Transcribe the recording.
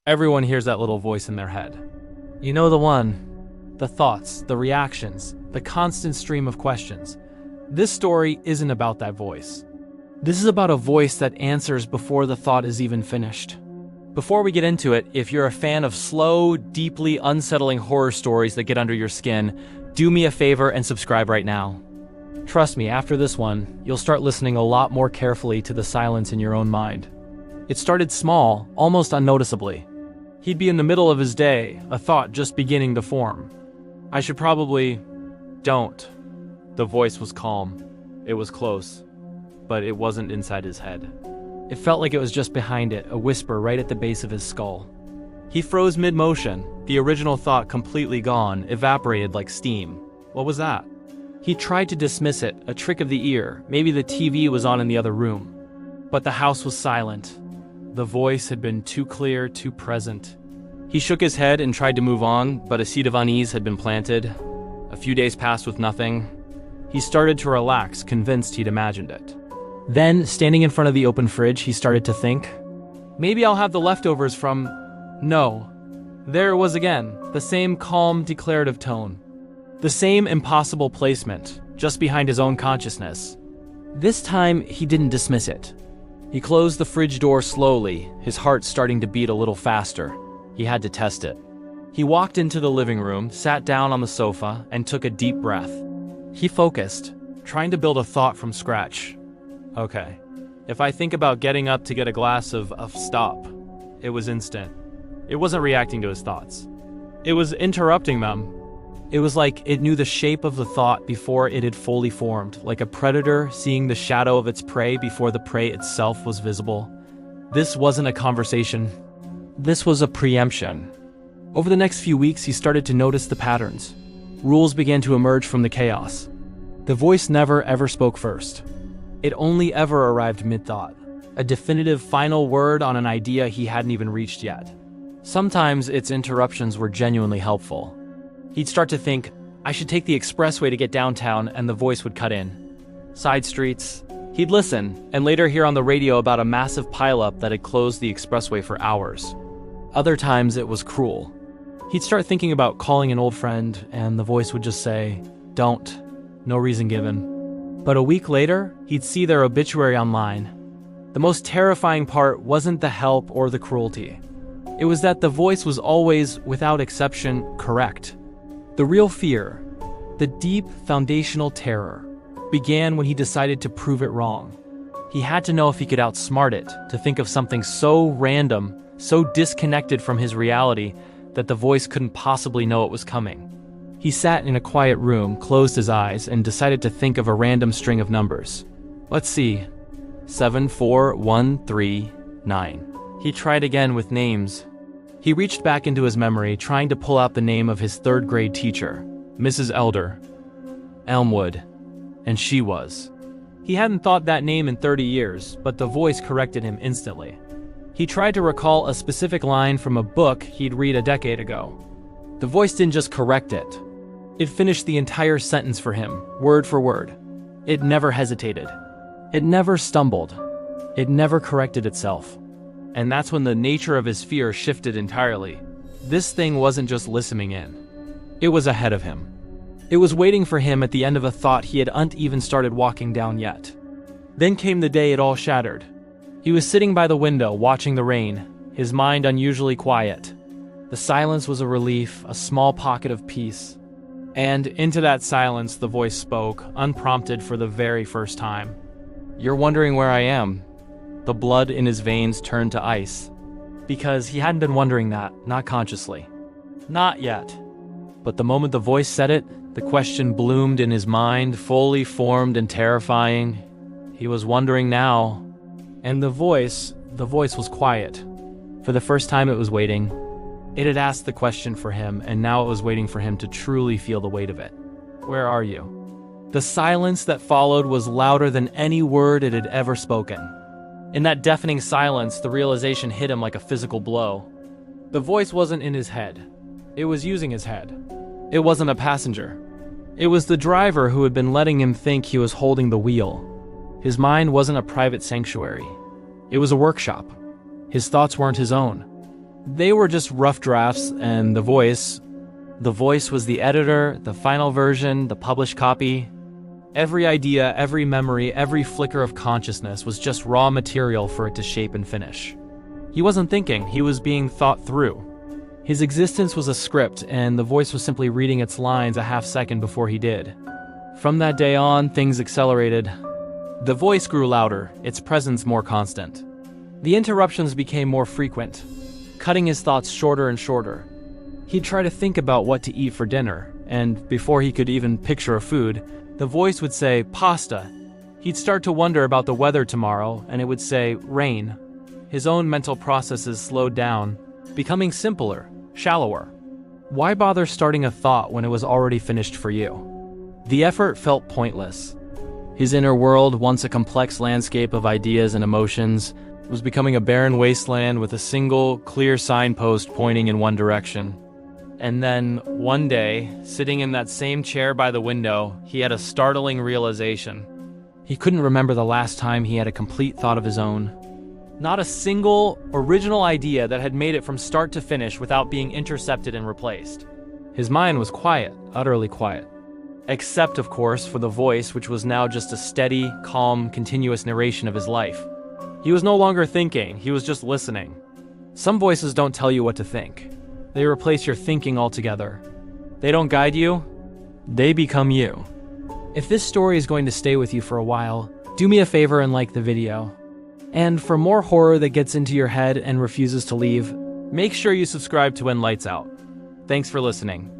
Everyone hears that little voice in their head. You know the one. The thoughts, the reactions, the constant stream of questions. This story isn't about that voice. This is about a voice that answers before the thought is even finished. Before we get into it, if you're a fan of slow, deeply unsettling horror stories that get under your skin, do me a favor and subscribe right now. Trust me, after this one, you'll start listening a lot more carefully to the silence in your own mind. It started small, almost unnoticeably. He'd be in the middle of his day, a thought just beginning to form. I should probably... Don't. The voice was calm. It was close. But it wasn't inside his head. It felt like it was just behind it, a whisper right at the base of his skull. He froze mid-motion, the original thought completely gone, evaporated like steam. What was that? He tried to dismiss it, a trick of the ear, maybe the TV was on in the other room. But the house was silent. The voice had been too clear, too present. He shook his head and tried to move on, but a seed of unease had been planted. A few days passed with nothing. He started to relax, convinced he'd imagined it. Then, standing in front of the open fridge, he started to think, maybe I'll have the leftovers from... No. There it was again, the same calm, declarative tone. The same impossible placement, just behind his own consciousness. This time, he didn't dismiss it. He closed the fridge door slowly, his heart starting to beat a little faster. He had to test it. He walked into the living room, sat down on the sofa, and took a deep breath. He focused, trying to build a thought from scratch. Okay, if I think about getting up to get a glass of stop, it was instant. It wasn't reacting to his thoughts. It was interrupting them. It was like it knew the shape of the thought before it had fully formed, like a predator seeing the shadow of its prey before the prey itself was visible. This wasn't a conversation. This was a preemption. Over the next few weeks, he started to notice the patterns. Rules began to emerge from the chaos. The voice never ever spoke first. It only ever arrived mid-thought, a definitive final word on an idea he hadn't even reached yet. Sometimes its interruptions were genuinely helpful. He'd start to think, I should take the expressway to get downtown, and the voice would cut in. Side streets. He'd listen, and later hear on the radio about a massive pileup that had closed the expressway for hours. Other times it was cruel. He'd start thinking about calling an old friend, and the voice would just say, don't. No reason given. But a week later, he'd see their obituary online. The most terrifying part wasn't the help or the cruelty. It was that the voice was always, without exception, correct. The real fear, the deep foundational terror, began when he decided to prove it wrong. He had to know if he could outsmart it, to think of something so random, so disconnected from his reality, that the voice couldn't possibly know it was coming. He sat in a quiet room, closed his eyes, and decided to think of a random string of numbers. Let's see. 7, 4, 1, 3, 9. He tried again with names. He reached back into his memory, trying to pull out the name of his third-grade teacher, Mrs. Elder. Elmwood. And she was. He hadn't thought that name in 30 years, but the voice corrected him instantly. He tried to recall a specific line from a book he'd read a decade ago. The voice didn't just correct it. It finished the entire sentence for him, word for word. It never hesitated. It never stumbled. It never corrected itself. And that's when the nature of his fear shifted entirely. This thing wasn't just listening in. It was ahead of him. It was waiting for him at the end of a thought he hadn't even started walking down yet. Then came the day it all shattered. He was sitting by the window, watching the rain, his mind unusually quiet. The silence was a relief, a small pocket of peace. And into that silence the voice spoke, unprompted for the very first time. You're wondering where I am. The blood in his veins turned to ice. Because he hadn't been wondering that, not consciously. Not yet. But the moment the voice said it, the question bloomed in his mind, fully formed and terrifying. He was wondering now. And the voice was quiet. For the first time it was waiting. It had asked the question for him, and now it was waiting for him to truly feel the weight of it. Where are you? The silence that followed was louder than any word it had ever spoken. In that deafening silence, the realization hit him like a physical blow. The voice wasn't in his head. It was using his head. It wasn't a passenger. It was the driver who had been letting him think he was holding the wheel. His mind wasn't a private sanctuary. It was a workshop. His thoughts weren't his own. They were just rough drafts, and the voice was the editor, the final version, the published copy. Every idea, every memory, every flicker of consciousness was just raw material for it to shape and finish. He wasn't thinking, he was being thought through. His existence was a script, and the voice was simply reading its lines a half second before he did. From that day on, things accelerated. The voice grew louder, its presence more constant. The interruptions became more frequent, cutting his thoughts shorter and shorter. He'd try to think about what to eat for dinner, and before he could even picture a food, the voice would say, pasta. He'd start to wonder about the weather tomorrow, and it would say, rain. His own mental processes slowed down, becoming simpler, shallower. Why bother starting a thought when it was already finished for you? The effort felt pointless. His inner world, once a complex landscape of ideas and emotions, was becoming a barren wasteland with a single, clear signpost pointing in one direction. And then, one day, sitting in that same chair by the window, he had a startling realization. He couldn't remember the last time he had a complete thought of his own. Not a single, original idea that had made it from start to finish without being intercepted and replaced. His mind was quiet, utterly quiet. Except, of course, for the voice, which was now just a steady, calm, continuous narration of his life. He was no longer thinking, he was just listening. Some voices don't tell you what to think. They replace your thinking altogether. They don't guide you, they become you. If this story is going to stay with you for a while, do me a favor and like the video. And for more horror that gets into your head and refuses to leave, make sure you subscribe to When Lights Out. Thanks for listening.